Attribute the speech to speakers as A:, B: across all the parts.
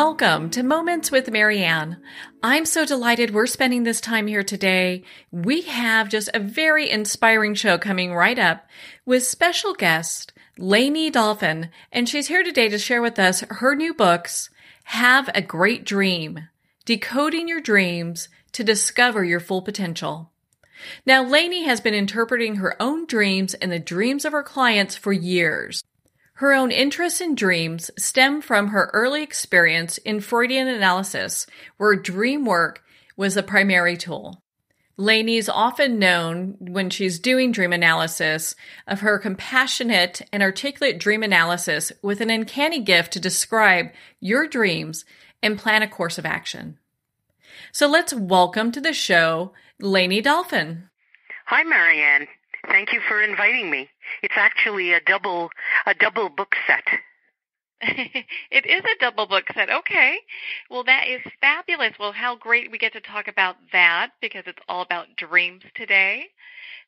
A: Welcome to Moments with Marianne. I'm so delighted we're spending this time here today. We have just a very inspiring show coming right up with special guest Layne Dalfen, and she's here today to share with us her new books, Have a Great Dream, Decoding Your Dreams to Discover Your Full Potential. Now, Layne has been interpreting her own dreams and the dreams of her clients for years. Her own interests in dreams stem from her early experience in Freudian analysis, where dream work was the primary tool. Layne is often known, when she's doing dream analysis, of her compassionate and articulate dream analysis with an uncanny gift to describe your dreams and plan a course of action. So let's welcome to the show, Layne Dalfen.
B: Hi, Marianne. Thank you for inviting me. It's actually a double book set.
C: It is a double book set. Okay. Well, that is fabulous. Well, how great we get to talk about that, because it's all about dreams today.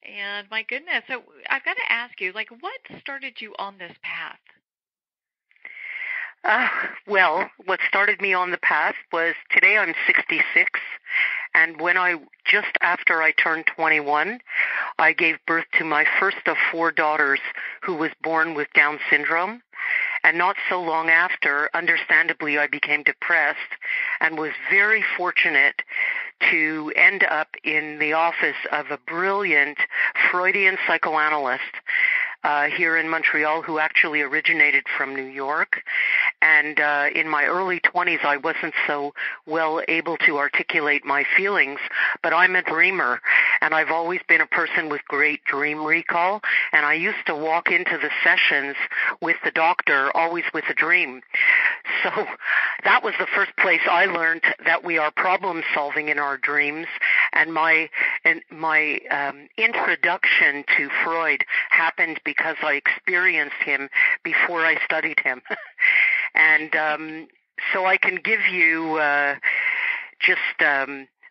C: And my goodness, so I've got to ask you, what started you on this path?
B: Well, what started me on the path was, today I'm 66, and just after I turned 21, I gave birth to my first of 4 daughters who was born with Down syndrome. And not so long after, understandably, I became depressed and was very fortunate to end up in the office of a brilliant Freudian psychoanalyst here in Montreal, who actually originated from New York. And in my early 20s, I wasn't so well able to articulate my feelings, but I'm a dreamer, and I've always been a person with great dream recall, and I used to walk into the sessions with the doctor, always with a dream. So that was the first place I learned that we are problem solving in our dreams, and my introduction to Freud happened because I experienced him before I studied him. And so I can give you just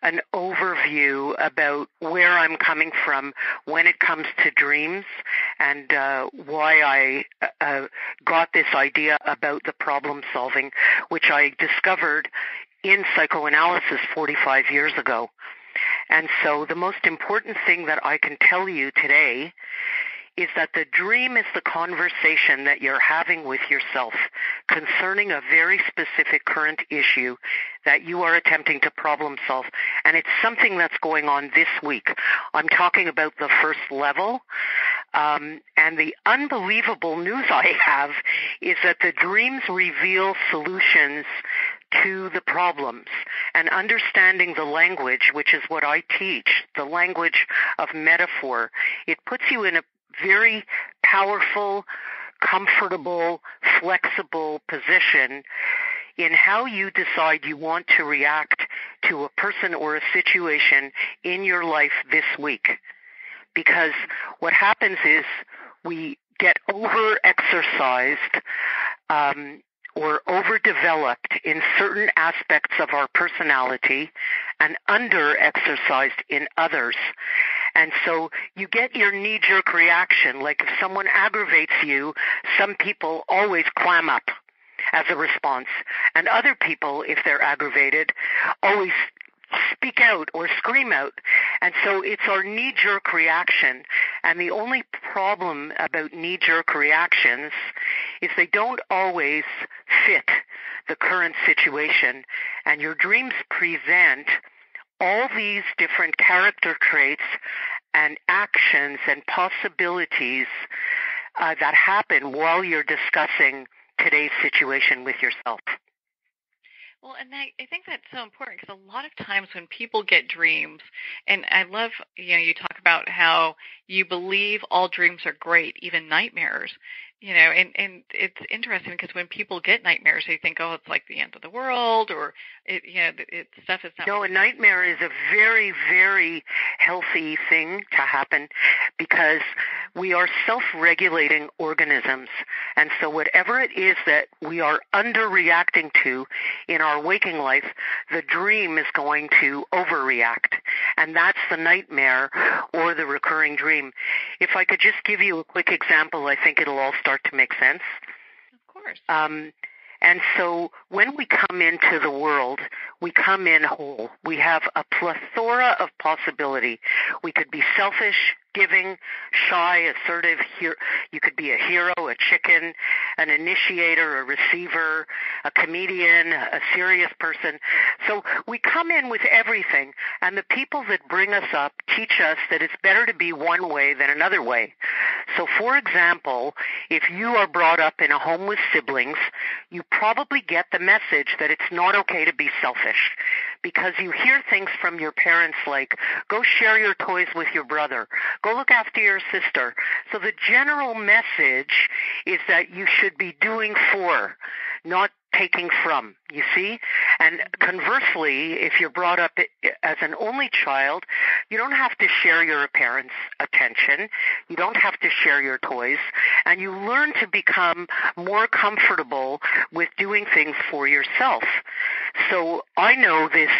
B: an overview about where I'm coming from when it comes to dreams, and why I got this idea about the problem solving, which I discovered in psychoanalysis 45 years ago. And so the most important thing that I can tell you today is that the dream is the conversation that you're having with yourself concerning a very specific current issue that you are attempting to problem solve. And it's something that's going on this week. I'm talking about the first level. And the unbelievable news I have is that the dreams reveal solutions to the problems, and understanding the language, which is what I teach, the language of metaphor. It puts you in a very powerful, comfortable, flexible position in how you decide you want to react to a person or a situation in your life this week. Because what happens is we get over-exercised or overdeveloped in certain aspects of our personality and under-exercised in others. And so you get your knee-jerk reaction. Like if someone aggravates you, some people always clam up as a response. And other people, if they're aggravated, always speak out or scream out. And so it's our knee-jerk reaction. And the only problem about knee-jerk reactions is they don't always fit the current situation. And your dreams present all these different character traits and actions and possibilities that happen while you're discussing today's situation with yourself.
C: Well, and I think that's so important, because a lot of times when people get dreams, and I love, you talk about how you believe all dreams are great, even nightmares, and it's interesting because when people get nightmares, they think, oh, it's like the end of the world, or stuff is not.
B: No, a nightmare is a very, very healthy thing to happen, because we are self-regulating organisms. And so whatever it is that we are underreacting to in our waking life, the dream is going to overreact. And that's the nightmare or the recurring dream. If I could just give you a quick example, I think it'll all start to make sense.
C: Of course.
B: And so when we come into the world, we come in whole. We have a plethora of possibility. We could be selfish, giving, shy, assertive. You could be a hero, a chicken, an initiator, a receiver, a comedian, a serious person. So we come in with everything, and the people that bring us up teach us that it's better to be one way than another way. So for example, if you are brought up in a home with siblings, you probably get the message that it's not okay to be selfish, because you hear things from your parents like, go share your toys with your brother, go look after your sister. So the general message is that you should be doing for, not taking from, you see? And conversely, if you're brought up as an only child, you don't have to share your parents' attention. You don't have to share your toys. And you learn to become more comfortable with doing things for yourself. So I know this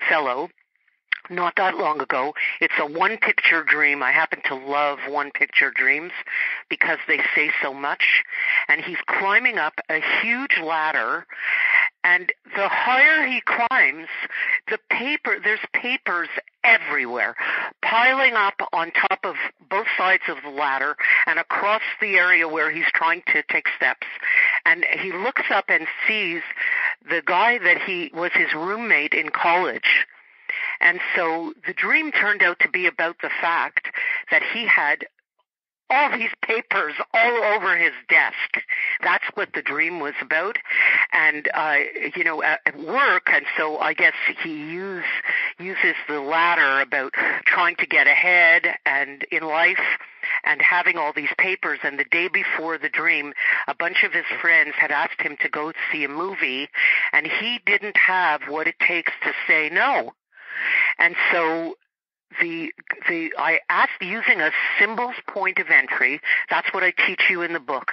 B: fellow not that long ago. It's a one-picture dream. I happen to love one-picture dreams because they say so much. And he's climbing up a huge ladder, and the higher he climbs, there's papers everywhere, piling up on top of both sides of the ladder and across the area where he's trying to take steps. And he looks up and sees the guy that he was his roommate in college. And so the dream turned out to be about the fact that he had all these papers all over his desk. That's what the dream was about. And, at work, and so I guess he uses the ladder about trying to get ahead and in life and having all these papers. And the day before the dream, a bunch of his friends had asked him to go see a movie, and he didn't have what it takes to say no. And so I asked, using a symbols point of entry, that's what I teach you in the book,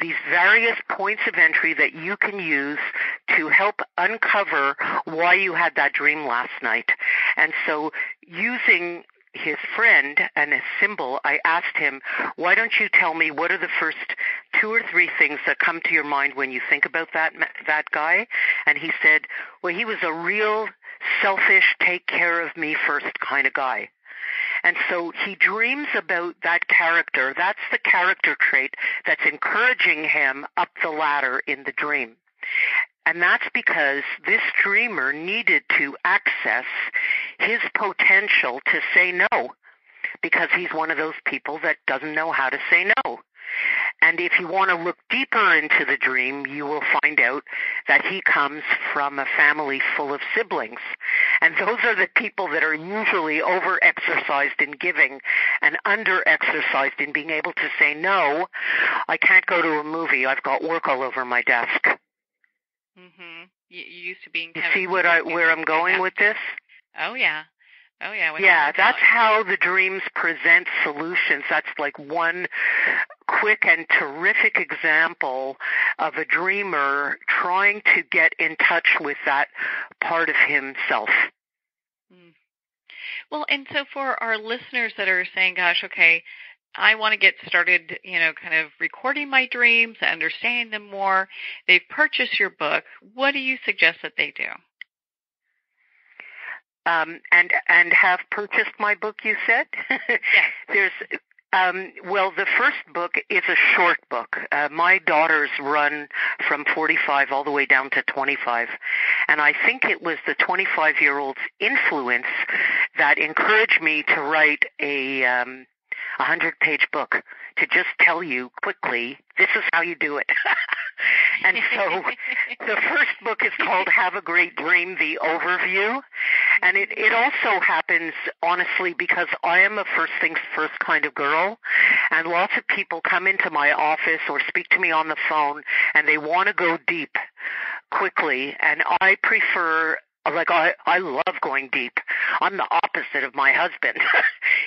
B: these various points of entry that you can use to help uncover why you had that dream last night. And so using his friend and a symbol, I asked him, why don't you tell me what are the first 2 or 3 things that come to your mind when you think about that guy? And he said, well, he was a real selfish, take care of me first kind of guy. And so he dreams about that character. That's the character trait that's encouraging him up the ladder in the dream. And that's because this dreamer needed to access his potential to say no, because he's one of those people that doesn't know how to say no. And if you want to look deeper into the dream, you will find out that he comes from a family full of siblings. And those are the people that are usually over-exercised in giving and under-exercised in being able to say, no, I can't go to a movie. I've got work all over my desk.
C: Mm-hmm. You used to being...
B: You see where I'm going with this?
C: Oh, yeah. Oh, yeah.
B: Yeah, that's how the dreams present solutions. That's like one quick and terrific example of a dreamer trying to get in touch with that part of himself.
C: Mm. Well, and so for our listeners that are saying, gosh, okay, I want to get started, kind of recording my dreams, understanding them more. They've purchased your book. What do you suggest that they do?
B: And have purchased my book, you said?
C: Yes.
B: Well, the first book is a short book. My daughters run from 45 all the way down to 25. And I think it was the 25-year-old's influence that encouraged me to write a 100-page book to just tell you quickly, this is how you do it. And so the first book is called Have a Great Dream, the Overview. And it also happens, honestly, because I am a first things first kind of girl. And lots of people come into my office or speak to me on the phone, and they want to go deep quickly. And I prefer... I love going deep. I'm the opposite of my husband.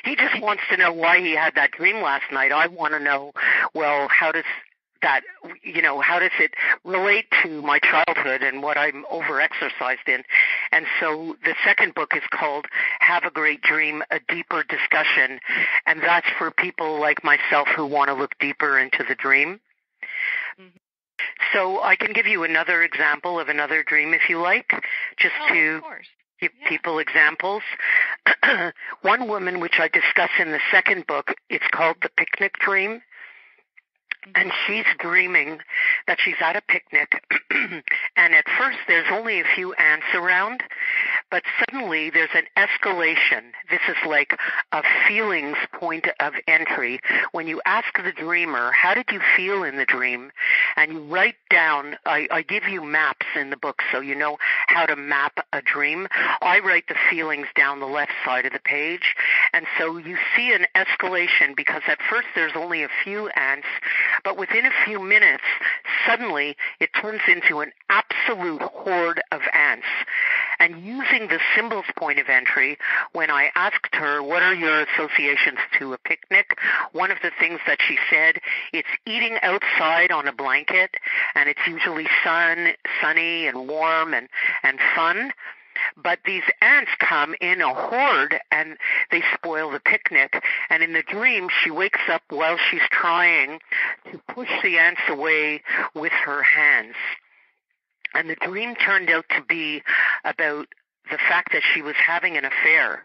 B: He just wants to know why he had that dream last night. I want to know, well, how does it relate to my childhood and what I'm overexercised in? And so the second book is called Have a Great Dream, a Deeper Discussion. And that's for people like myself who want to look deeper into the dream. So I can give you another example of another dream if you like, just to give people examples. One woman, which I discuss in the second book, it's called The Picnic Dream. And she's dreaming that she's at a picnic, and at first there's only a few ants around, but suddenly there's an escalation. This is like a feelings point of entry. When you ask the dreamer, how did you feel in the dream? And you write down, I give you maps in the book so you know how to map a dream. I write the feelings down the left side of the page, and so you see an escalation because at first there's only a few ants, but within a few minutes, suddenly it turns into an absolute horde of ants. And using the symbols point of entry, when I asked her, what are your associations to a picnic? One of the things that she said, it's eating outside on a blanket, and it's usually sunny and warm and fun. But these ants come in a horde and they spoil the picnic. And in the dream, she wakes up while she's trying to push the ants away with her hands. And the dream turned out to be about the fact that she was having an affair.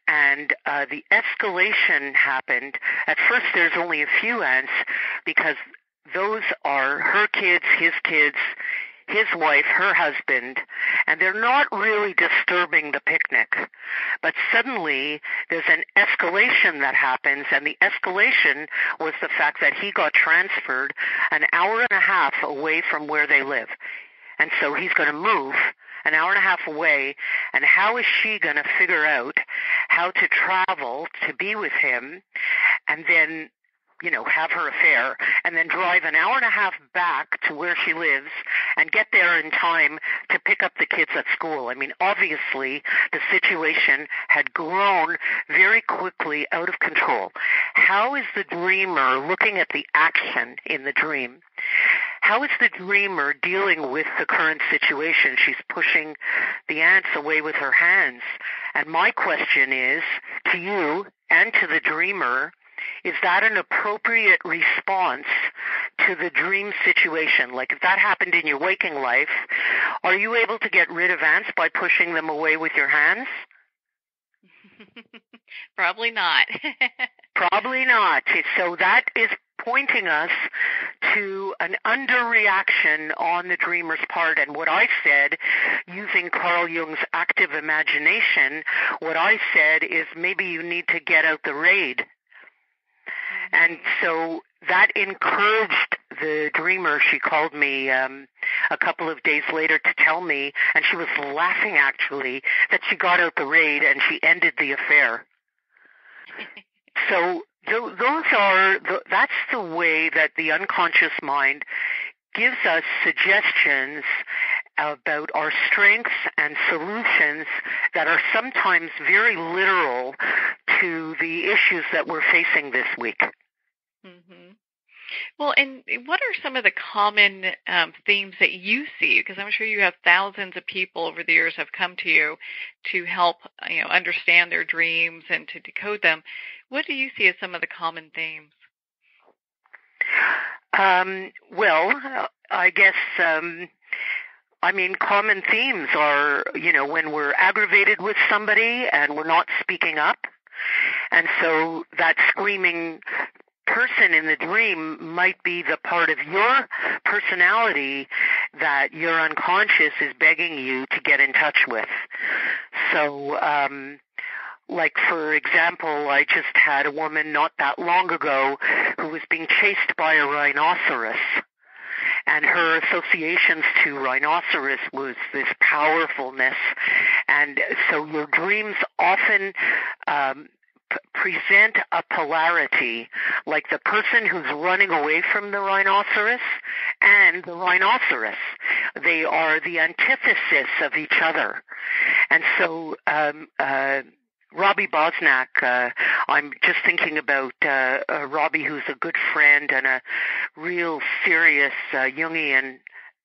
B: And the escalation happened. At first, there's only a few ants because those are her kids, his wife, her husband, and they're not really disturbing the picnic. But suddenly, there's an escalation that happens, and the escalation was the fact that he got transferred an hour and a half away from where they live. And so he's going to move an hour and a half away, and how is she going to figure out how to travel to be with him and then have her affair, and then drive an hour and a half back to where she lives and get there in time to pick up the kids at school. I mean, obviously, the situation had grown very quickly out of control. How is the dreamer looking at the action in the dream? How is the dreamer dealing with the current situation? She's pushing the ants away with her hands. And my question is, to you and to the dreamer, is that an appropriate response to the dream situation? Like if that happened in your waking life, are you able to get rid of ants by pushing them away with your hands?
C: Probably not.
B: Probably not. So that is pointing us to an underreaction on the dreamer's part. And what I said, using Carl Jung's active imagination, what I said is maybe you need to get out the raid. And so that encouraged the dreamer. She called me a couple of days later to tell me, and she was laughing actually, that she got out the raid and she ended the affair. So that's the way that the unconscious mind gives us suggestions about our strengths and solutions that are sometimes very literal to the issues that we're facing this week.
C: Mm-hmm. Well, and what are some of the common themes that you see? Because I'm sure you have thousands of people over the years have come to you to help understand their dreams and to decode them. What do you see as some of the common themes?
B: Well, I guess common themes are, when we're aggravated with somebody and we're not speaking up. And so that screaming person in the dream might be the part of your personality that your unconscious is begging you to get in touch with. So, like, for example, I just had a woman not that long ago who was being chased by a rhinoceros. And her associations to rhinoceros was this powerfulness. And so your dreams often present a polarity, like the person who's running away from the rhinoceros and the rhinoceros. They are the antithesis of each other. And so Robbie Bosnack, I'm just thinking about Robbie, who's a good friend and a real serious Jungian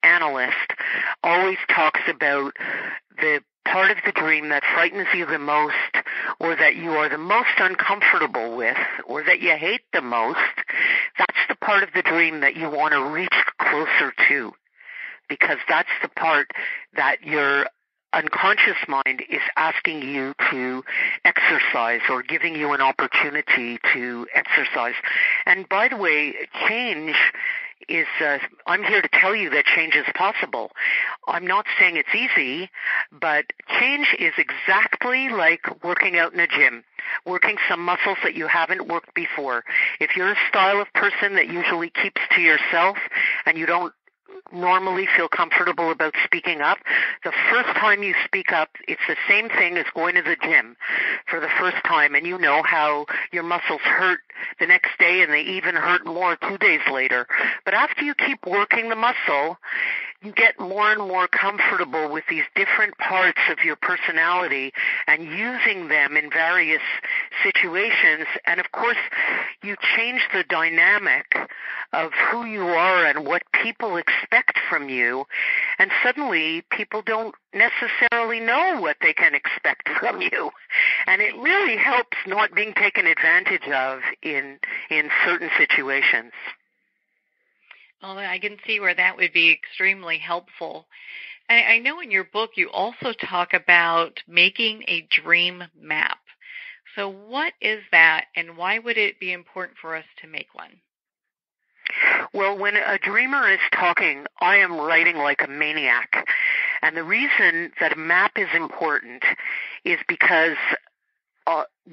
B: analyst, always talks about the part of the dream that frightens you the most, or that you are the most uncomfortable with, or that you hate the most. That's the part of the dream that you want to reach closer to, because that's the part that your unconscious mind is asking you to exercise or giving you an opportunity to exercise. And by the way, change is, I'm here to tell you that change is possible. I'm not saying it's easy, but change is exactly like working out in a gym, working some muscles that you haven't worked before. If you're a style of person that usually keeps to yourself and you don't normally feel comfortable about speaking up, the first time you speak up, it's the same thing as going to the gym for the first time, and you know how your muscles hurt the next day and they even hurt more 2 days later. But after you keep working the muscle, you get more and more comfortable with these different parts of your personality and using them in various situations. And of course, you change the dynamic of who you are and what people expect from you. And suddenly, people don't necessarily know what they can expect from you. And it really helps not being taken advantage of in certain situations.
C: Well, I can see where that would be extremely helpful. I know in your book you also talk about making a dream map. So what is that, and why would it be important for us to make one?
B: Well, when a dreamer is talking, I am writing like a maniac. And the reason that a map is important is because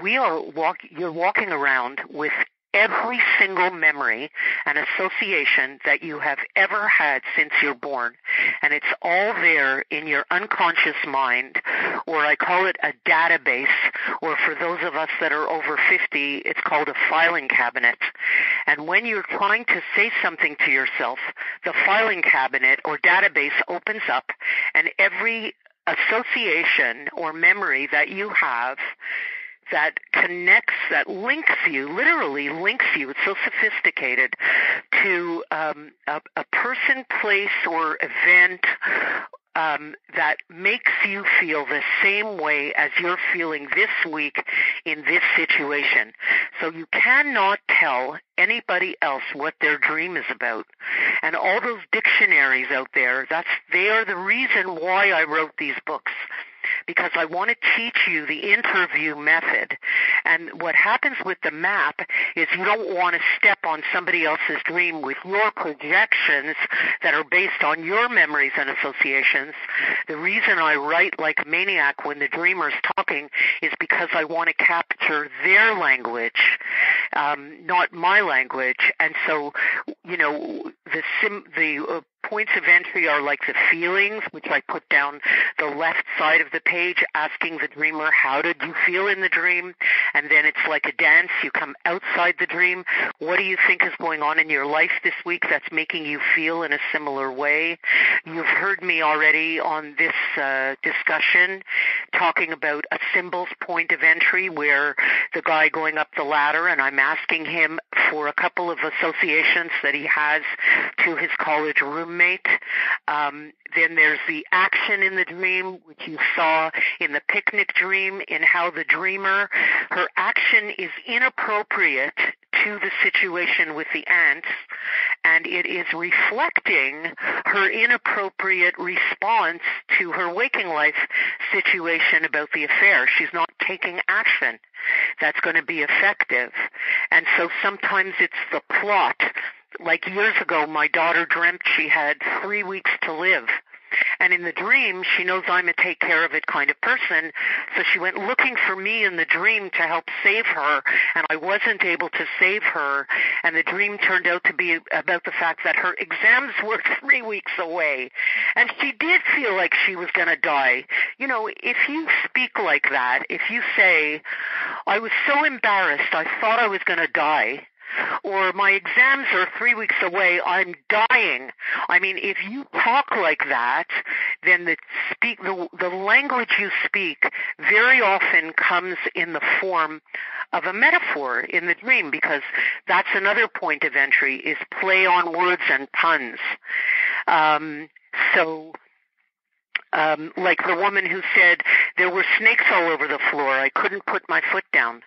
B: you're walking around with every single memory and association that you have ever had since you're born. And it's all there in your unconscious mind, or I call it a database, or for those of us that are over 50, it's called a filing cabinet. And when you're trying to say something to yourself, the filing cabinet or database opens up, and every association or memory that you have that connects, that links you, literally links you, it's so sophisticated, to a person, place, or event that makes you feel the same way as you're feeling this week in this situation. So you cannot tell anybody else what their dream is about. And all those dictionaries out there, they are the reason why I wrote these books, because I want to teach you the interview method. And what happens with the map is you don't want to step on somebody else's dream with your projections that are based on your memories and associations. The reason I write like a maniac when the dreamer's talking is because I want to capture their language, not my language. And so, the points of entry are like the feelings, which I put down the left side of the page, asking the dreamer, how did you feel in the dream? And then it's like a dance. You come outside the dream. What do you think is going on in your life this week that's making you feel in a similar way? You've heard me already on this discussion talking about a symbols point of entry, where the guy going up the ladder, and I'm asking him for a couple of associations that he has to his college roommate. Then there's the action in the dream, which you saw in the picnic dream, in how the dreamer, her action is inappropriate to the situation with the ants, and it is reflecting her inappropriate response to her waking life situation about the affair. She's not taking action that's going to be effective. And so sometimes it's the plot. Like years ago, my daughter dreamt she had 3 weeks to live. And in the dream, she knows I'm a take care of it kind of person, so she went looking for me in the dream to help save her, and I wasn't able to save her, and the dream turned out to be about the fact that her exams were 3 weeks away, and she did feel like she was going to die. If you speak like that, if you say, I was so embarrassed, I thought I was going to die, or my exams are 3 weeks away, I'm dying. I mean, if you talk like that, then the language you speak very often comes in the form of a metaphor in the dream, because that's another point of entry, is play on words and puns. Like the woman who said, there were snakes all over the floor, I couldn't put my foot down.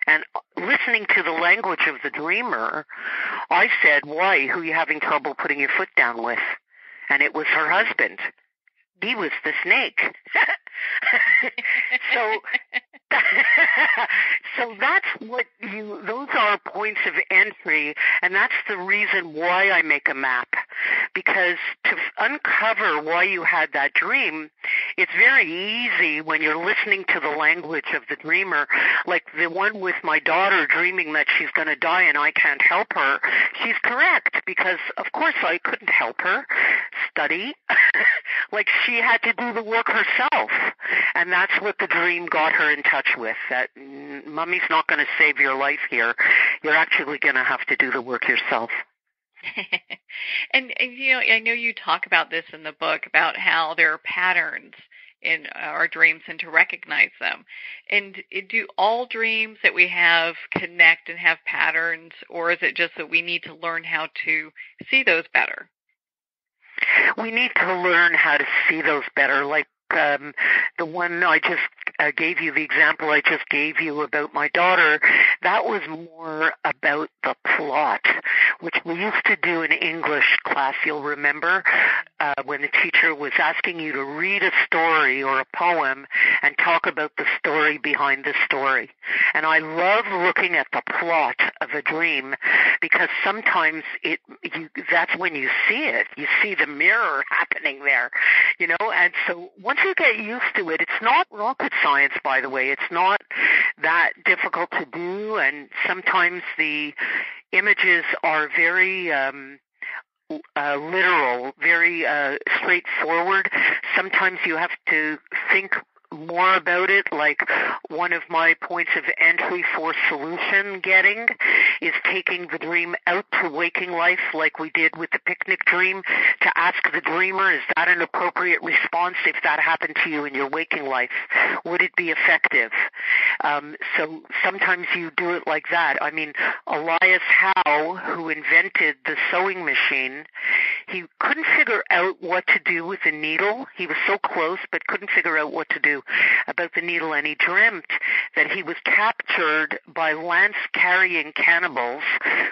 B: And listen listening to the language of the dreamer, I said, why? Who are you having trouble putting your foot down with? And it was her husband. He was the snake. so so that's those are points of entry, and that's the reason why I make a map. Because to uncover why you had that dream, it's very easy when you're listening to the language of the dreamer, like the one with my daughter dreaming that she's going to die and I can't help her. She's correct, because of course I couldn't help her study. Like she had to do the work herself. And that's what the dream got her in touch with, that Mommy's not going to save your life here. You're actually going to have to do the work yourself.
C: and I know you talk about this in the book, about how there are patterns in our dreams and to recognize them. And do all dreams that we have connect and have patterns, or is it just that we need to learn how to see those better?
B: We need to learn how to see those better, like the one I just gave you, the example I just gave you about my daughter. That was more about the plot, which we used to do in English class, you'll remember, when the teacher was asking you to read a story or a poem and talk about the story behind the story. And I love looking at the plot of a dream, because sometimes that's when you see it. You see the mirror happening there, and so once you get used to it, it's not rocket science, by the way. It's not that difficult to do, and sometimes the images are very literal, very straightforward. Sometimes you have to think more about it, like one of my points of entry for solution getting is taking the dream out to waking life, like we did with the picnic dream, to ask the dreamer, is that an appropriate response if that happened to you in your waking life? Would it be effective? So sometimes you do it like that. I mean, Elias Howe, who invented the sewing machine, he couldn't figure out what to do with the needle. He was so close, but couldn't figure out what to do about the needle, and he dreamt that he was captured by lance-carrying cannibals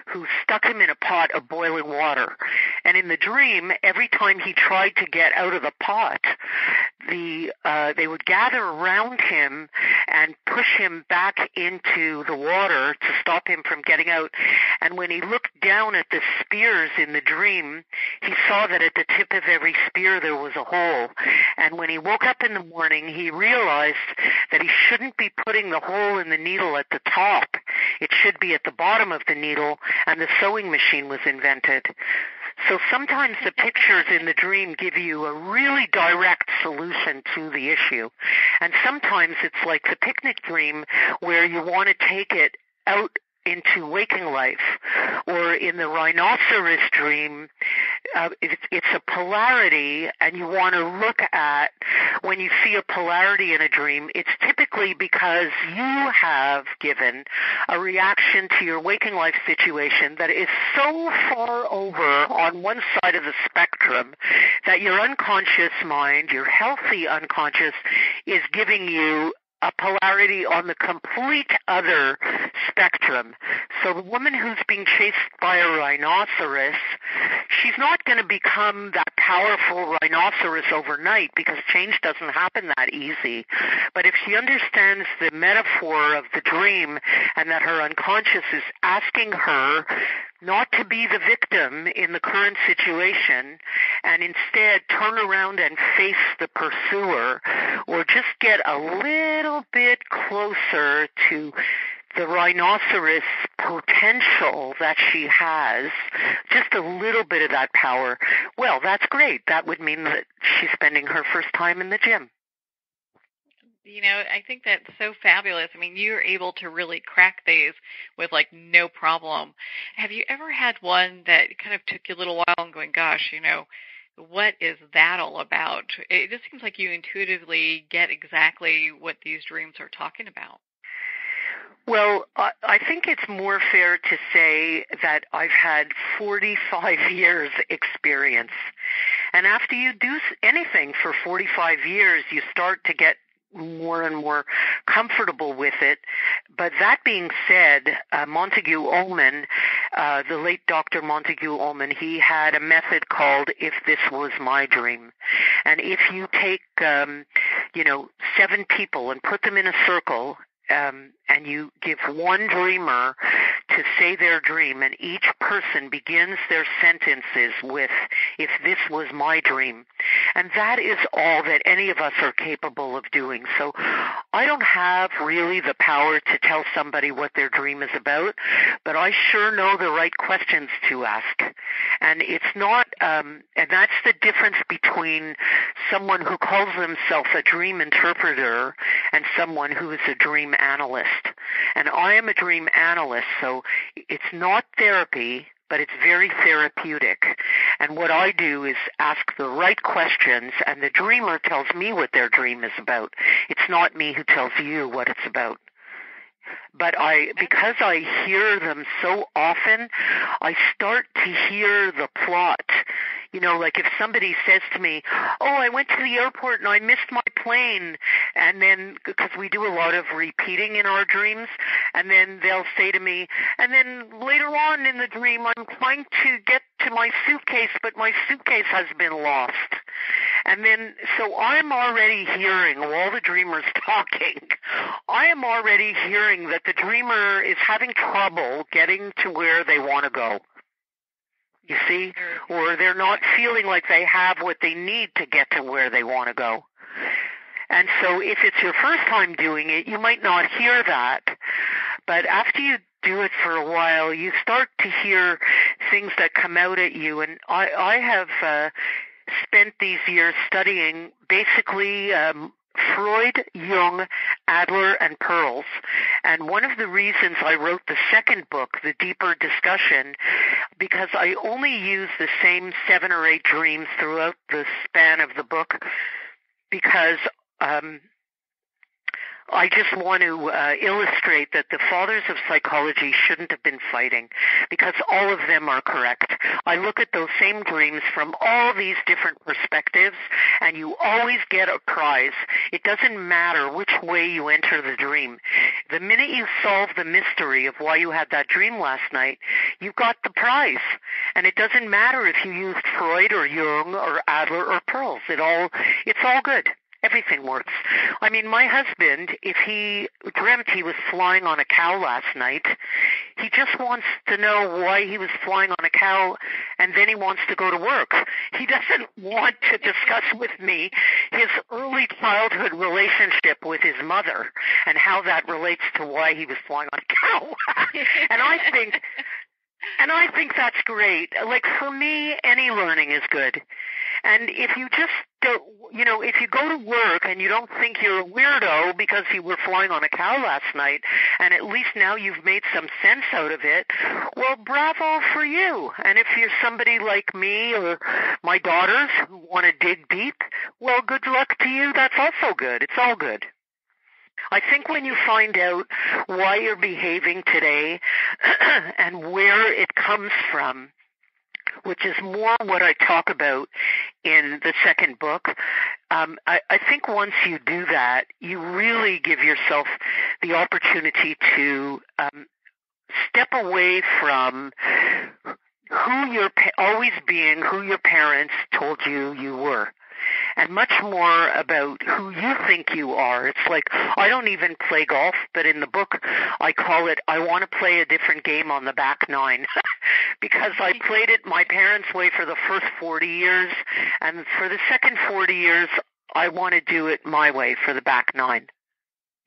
B: who stuck him in a pot of boiling water. And in the dream, every time he tried to get out of the pot, they would gather around him and push him back into the water to stop him from getting out. And when he looked down at the spears in the dream, he saw that at the tip of every spear there was a hole. And when he woke up in the morning, he realized that he shouldn't be putting the hole in the needle at the top. It should be at the bottom of the needle, and the sewing machine was invented. So sometimes the pictures in the dream give you a really direct solution to the issue. And sometimes it's like the picnic dream, where you want to take it out into waking life. Or in the rhinoceros dream, it's a polarity, and you want to look at, when you see a polarity in a dream, it's typically because you have given a reaction to your waking life situation that is so far over on one side of the spectrum that your unconscious mind, your healthy unconscious, is giving you a polarity on the complete other spectrum. So the woman who's being chased by a rhinoceros, she's not going to become that powerful rhinoceros overnight, because change doesn't happen that easy. But if she understands the metaphor of the dream, and that her unconscious is asking her not to be the victim in the current situation, and instead turn around and face the pursuer, or just get a little bit closer to the rhinoceros potential that she has, just a little bit of that power, well, that's great. That would mean that she's spending her first time in the gym.
C: I think that's so fabulous. I mean, you're able to really crack these with no problem. Have you ever had one that kind of took you a little while and going, gosh, what is that all about? It just seems like you intuitively get exactly what these dreams are talking about.
B: Well, I think it's more fair to say that I've had 45 years experience. And after you do anything for 45 years, you start to get more and more comfortable with it. But that being said, Montague Ullman, the late Dr. Montague Ullman, he had a method called If This Was My Dream. And if you take, 7 people and put them in a circle, and you give one dreamer to say their dream, and each person begins their sentences with, if this was my dream. And that is all that any of us are capable of doing. So I don't have really the power to tell somebody what their dream is about, but I sure know the right questions to ask. And it's not, and that's the difference between someone who calls themselves a dream interpreter and someone who is a dream analyst. And I am a dream analyst, so it's not therapy, but it's very therapeutic. And what I do is ask the right questions, and the dreamer tells me what their dream is about. It's not me who tells you what it's about. But because I hear them so often, I start to hear the plot. Like if somebody says to me, I went to the airport and I missed my plane, and then, because we do a lot of repeating in our dreams, and then they'll say to me, and then later on in the dream, I'm trying to get to my suitcase, but my suitcase has been lost. And then, so I'm already hearing, while the dreamer's talking, I am already hearing that the dreamer is having trouble getting to where they want to go. You see? Or they're not feeling like they have what they need to get to where they want to go. And so if it's your first time doing it, you might not hear that. But after you do it for a while, you start to hear things that come out at you. And I have spent these years studying basically Freud, Jung, Adler, and Pearls. And one of the reasons I wrote the second book, The Deeper Discussion, because I only use the same 7 or 8 dreams throughout the span of the book, because I just want to illustrate that the fathers of psychology shouldn't have been fighting, because all of them are correct. I look at those same dreams from all these different perspectives, and you always get a prize. It doesn't matter which way you enter the dream. The minute you solve the mystery of why you had that dream last night, you got the prize. And it doesn't matter if you used Freud or Jung or Adler or Pearls. It's all good. Everything works. I mean, my husband, if he dreamt he was flying on a cow last night, he just wants to know why he was flying on a cow, and then he wants to go to work. He doesn't want to discuss with me his early childhood relationship with his mother and how that relates to why he was flying on a cow. And I think that's great. Like, for me, any learning is good. And if you just don't, if you go to work and you don't think you're a weirdo because you were flying on a cow last night, and at least now you've made some sense out of it, well, bravo for you. And if you're somebody like me or my daughters who want to dig deep, well, good luck to you. That's also good. It's all good. I think when you find out why you're behaving today and where it comes from, which is more what I talk about in the second book, I think once you do that, you really give yourself the opportunity to step away from always being who your parents told you were, and much more about who you think you are. It's like, I don't even play golf, but in the book I call it, I want to play a different game on the back nine, because I played it my parents' way for the first 40 years, and for the second 40 years, I want to do it my way for the back nine.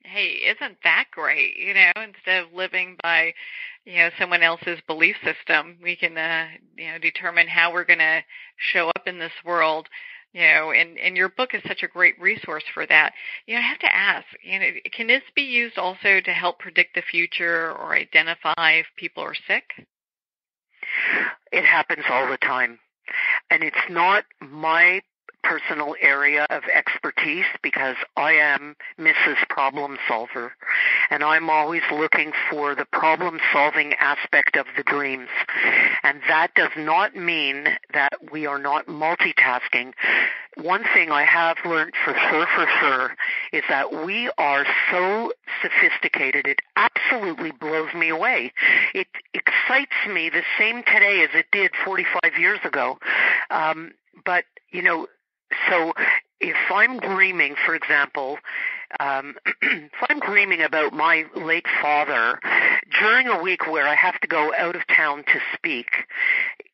C: Hey, isn't that great? Instead of living by, someone else's belief system, we can, determine how we're going to show up in this world. And your book is such a great resource for that. I have to ask, can this be used also to help predict the future or identify if people are sick?
B: It happens all the time. And it's not my personal area of expertise, because I am Mrs. Problem Solver, and I'm always looking for the problem-solving aspect of the dreams. And that does not mean that we are not multitasking. one thing I have learned for sure, is that we are so sophisticated. It absolutely blows me away. It excites me the same today as it did 45 years ago. But, so if I'm dreaming, for example, if I'm dreaming about my late father during a week where I have to go out of town to speak,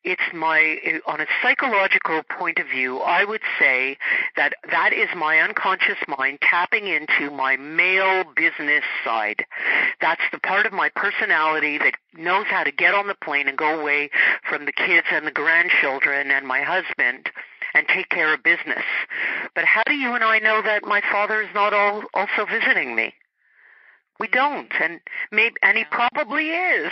B: it's on a psychological point of view, I would say that is my unconscious mind tapping into my male business side. That's the part of my personality that knows how to get on the plane and go away from the kids and the grandchildren and my husband and take care of business. But how do you and I know that my father is not also visiting me? We don't, and he probably is,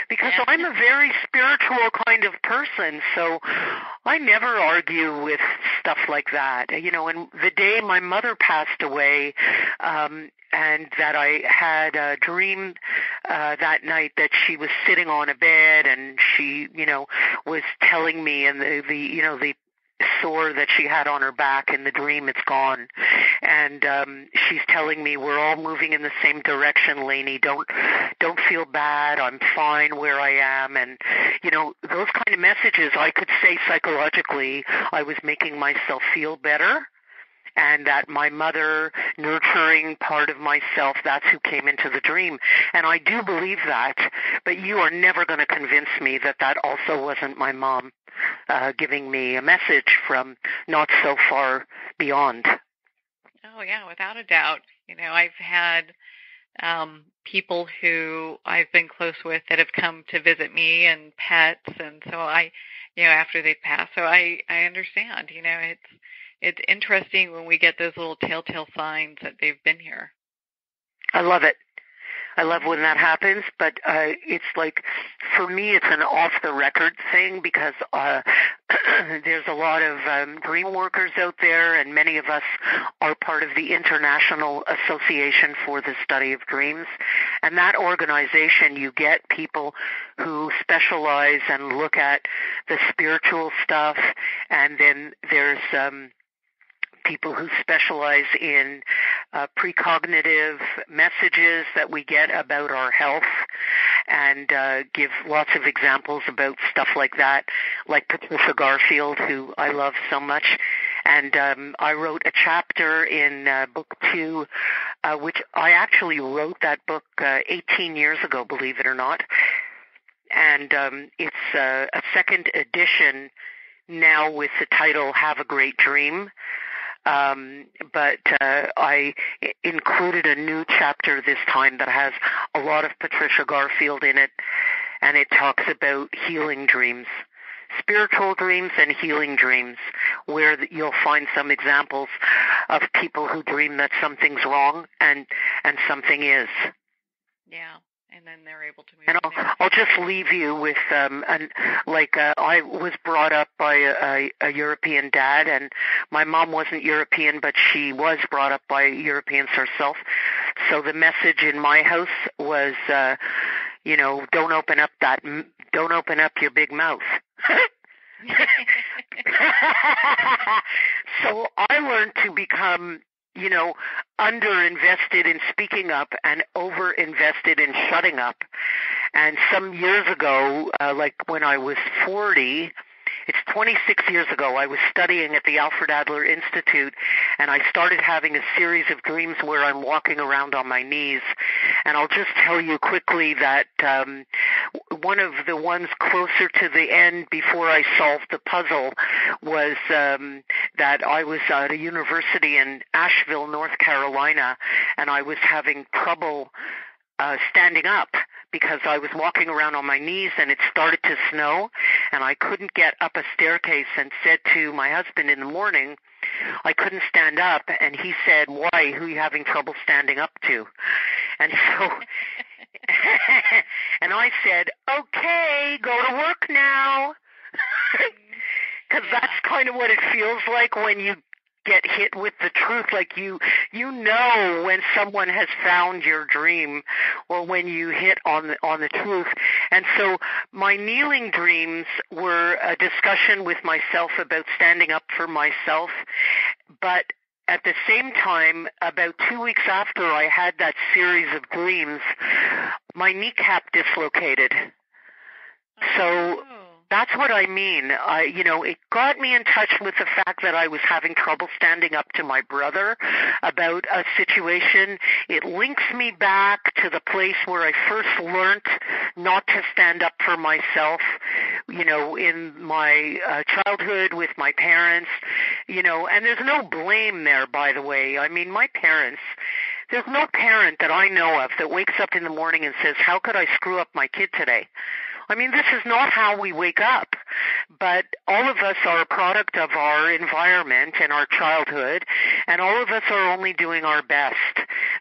B: because I'm a very spiritual kind of person, so I never argue with stuff like that. And the day my mother passed away, and that I had a dream that night that she was sitting on a bed and she, was telling me, and the sore that she had on her back in the dream, it's gone. And she's telling me, we're all moving in the same direction, Layne. Don't feel bad. I'm fine where I am. And, those kind of messages, I could say psychologically, I was making myself feel better. And that my mother, nurturing part of myself, that's who came into the dream. And I do believe that, but you are never going to convince me that also wasn't my mom giving me a message from not so far beyond.
C: Oh, yeah, without a doubt. I've had people who I've been close with that have come to visit me, and pets, and so after they've passed. So I understand, it's interesting when we get those little telltale signs that they've been here.
B: I love it. I love when that happens, but it's like, for me, it's an off-the-record thing because there's a lot of dream workers out there, and many of us are part of the International Association for the Study of Dreams. And that organization, you get people who specialize and look at the spiritual stuff, and then there's people who specialize in precognitive messages that we get about our health, and give lots of examples about stuff like that, like Patricia Garfield, who I love so much. And I wrote a chapter in book 2, which I actually wrote that book 18 years ago, believe it or not. And it's a second edition now with the title Have a Great Dream. But I included a new chapter this time that has a lot of Patricia Garfield in it, and it talks about healing dreams, spiritual dreams and healing dreams, where you'll find some examples of people who dream that something's wrong and something is.
C: Yeah. And then they're able to move.
B: And I'll just leave you with, I was brought up by a European dad, and my mom wasn't European, but she was brought up by Europeans herself. So the message in my house was, don't open up your big mouth. So I learned to become under-invested in speaking up and over-invested in shutting up. And some years ago, like when I was 40, it's 26 years ago, I was studying at the Alfred Adler Institute, and I started having a series of dreams where I'm walking around on my knees. And I'll just tell you quickly that one of the ones closer to the end before I solved the puzzle was that I was at a university in Asheville, North Carolina, and I was having trouble standing up because I was walking around on my knees and it started to snow and I couldn't get up a staircase, and said to my husband in the morning, I couldn't stand up, and he said, why? Who are you having trouble standing up to? And so, and I said, okay, go to work now. Because that's kind of what it feels like when you get hit with the truth. Like you know when someone has found your dream or when you hit on the truth. And so my kneeling dreams were a discussion with myself about standing up for myself. But at the same time, about 2 weeks after I had that series of dreams, my kneecap dislocated. So that's what I mean. It got me in touch with the fact that I was having trouble standing up to my brother about a situation. It links me back to the place where I first learned not to stand up for myself, in my childhood with my parents, and there's no blame there, by the way. I mean, my parents, there's no parent that I know of that wakes up in the morning and says, how could I screw up my kid today? I mean, this is not how we wake up, but all of us are a product of our environment and our childhood, and all of us are only doing our best.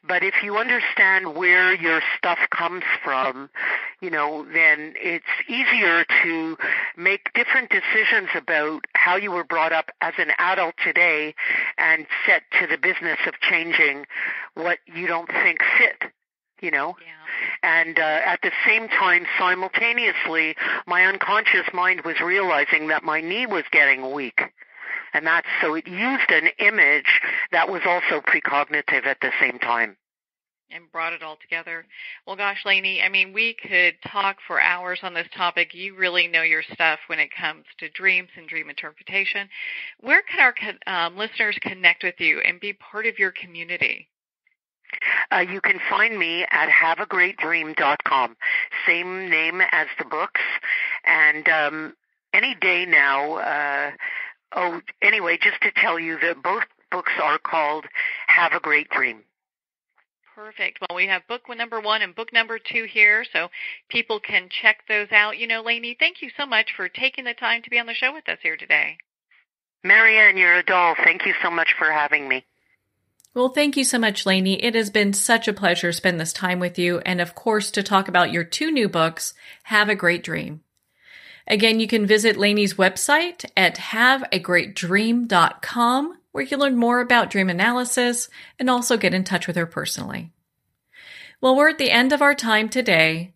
B: But if you understand where your stuff comes from, then it's easier to make different decisions about how you were brought up as an adult today and set to the business of changing what you don't think fit. Yeah. And at the same time, simultaneously, my unconscious mind was realizing that my knee was getting weak. And so it used an image that was also precognitive at the same time.
C: And brought it all together. Well, gosh, Layne, I mean, we could talk for hours on this topic. You really know your stuff when it comes to dreams and dream interpretation. Where can our listeners connect with you and be part of your community?
B: You can find me at haveagreatdream.com, same name as the books, and any day now. Anyway, just to tell you that both books are called Have a Great Dream.
C: Perfect. Well, we have book number 1 and book number 2 here, so people can check those out. Layne, thank you so much for taking the time to be on the show with us here today.
B: Marianne, you're a doll. Thank you so much for having me.
A: Well, thank you so much, Layne. It has been such a pleasure to spend this time with you and, of course, to talk about your 2 new books, Have a Great Dream. Again, you can visit Layne's website at haveagreatdream.com, where you can learn more about dream analysis and also get in touch with her personally. Well, we're at the end of our time today.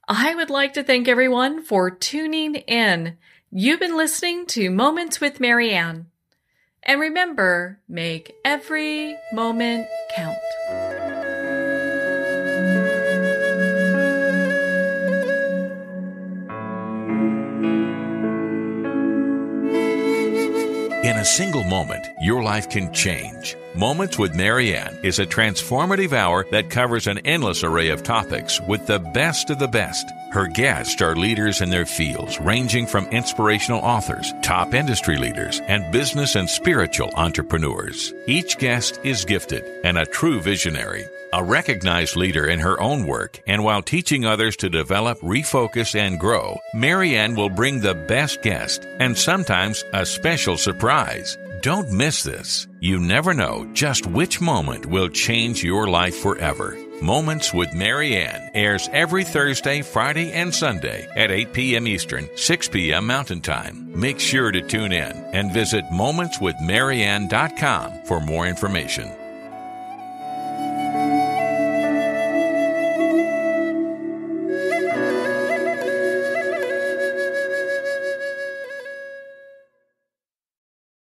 A: I would like to thank everyone for tuning in. You've been listening to Moments with Marianne. And remember, make every moment count.
D: In a single moment, your life can change. Moments with Marianne is a transformative hour that covers an endless array of topics with the best of the best. Her guests are leaders in their fields, ranging from inspirational authors, top industry leaders, and business and spiritual entrepreneurs. Each guest is gifted and a true visionary, a recognized leader in her own work, and while teaching others to develop, refocus, and grow, Marianne will bring the best guest and sometimes a special surprise. Don't miss this. You never know just which moment will change your life forever. Moments with Marianne airs every Thursday, Friday, and Sunday at 8 p.m. Eastern, 6 p.m. Mountain Time. Make sure to tune in and visit momentswithmarianne.com for more information.